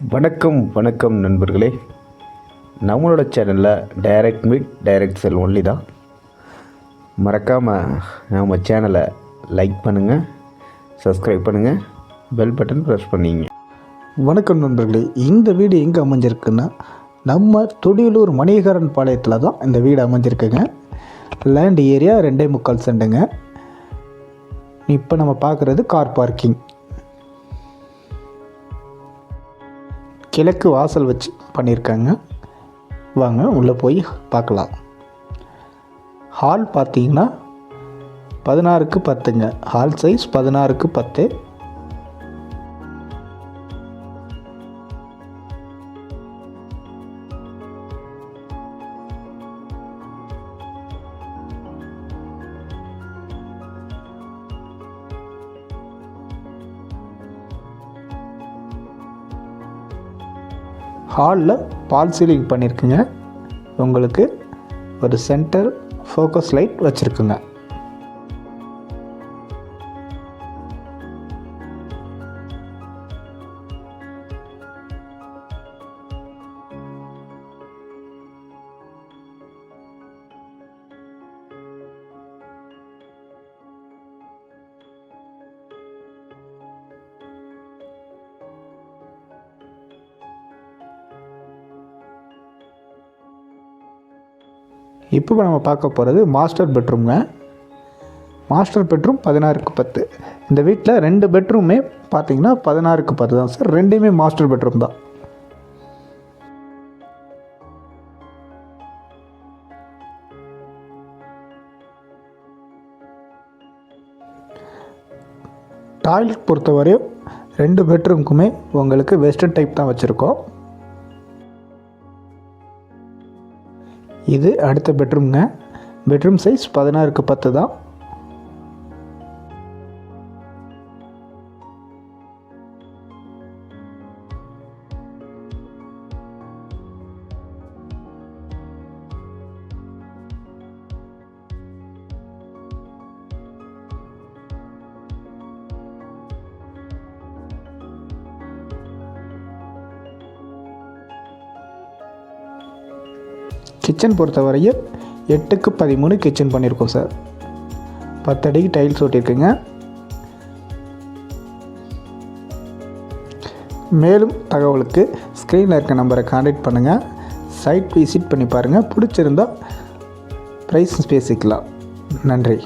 வணக்கம் நண்பர்களே. நம்மளோட சேனலில் டைரக்ட் மீட் டைரக்ட் செல் ஒன்லி தான். மறக்காமல் நம்ம சேனலை லைக் பண்ணுங்கள், சப்ஸ்கிரைப் பண்ணுங்கள், பெல் பட்டன் ப்ரெஸ் பண்ணிங்க. வணக்கம் நண்பர்களே. இந்த வீடு எங்கே அமைஞ்சிருக்குன்னா நம்ம தொடியலூர் மணிகரன் பாளையத்தில் தான் இந்த வீடு அமைஞ்சிருக்குங்க. Land area 2.25 சென்ட்டுங்க. இப்போ நம்ம பார்க்குறது கார் பார்க்கிங். கிழக்கு வாசல் வச்சு பண்ணியிருக்காங்க. வாங்க உள்ளே போய் பார்க்கலாம். ஹால் பார்த்தீங்கன்னா 16க்கு 10ங்க. Hall size 16க்கு 10. ஹாலில் பால் சீலிங் பண்ணியிருக்குங்க. உங்களுக்கு ஒரு சென்டர் ஃபோக்கஸ் லைட் வச்சுருக்குங்க. இப்போ நம்ம பார்க்க போகிறது மாஸ்டர் பெட்ரூம்ங்க. மாஸ்டர் பெட்ரூம் 16க்கு 10. இந்த வீட்டில் 2 பெட்ரூமே பார்த்தீங்கன்னா 16க்கு 10 தான் சார். ரெண்டுமே மாஸ்டர் பெட்ரூம் தான். டாய்லெட் பொறுத்தவரையும் 2 பெட்ரூமுக்குமே உங்களுக்கு வெஸ்டர்ன் டைப் தான் வச்சுருக்கோம். இது அடுத்த பெட்ரூம்ங்க. பெட்ரூம் சைஸ் 16க்கு 10 தான். கிச்சன் பொறுத்தவரையும் 8க்கு 13 கிச்சன் பண்ணியிருக்கோம் சார். 10 அடிக்கு டைல்ஸ் ஒட்டியிருக்குங்க. மேலும் தகவலுக்கு ஸ்க்ரீனில் இருக்க நம்பரை கான்டாக்ட் பண்ணுங்கள். சைட் விசிட் பண்ணி பாருங்கள். பிடிச்சிருந்தால் ப்ரைஸ் பேசிக்கலாம். நன்றி.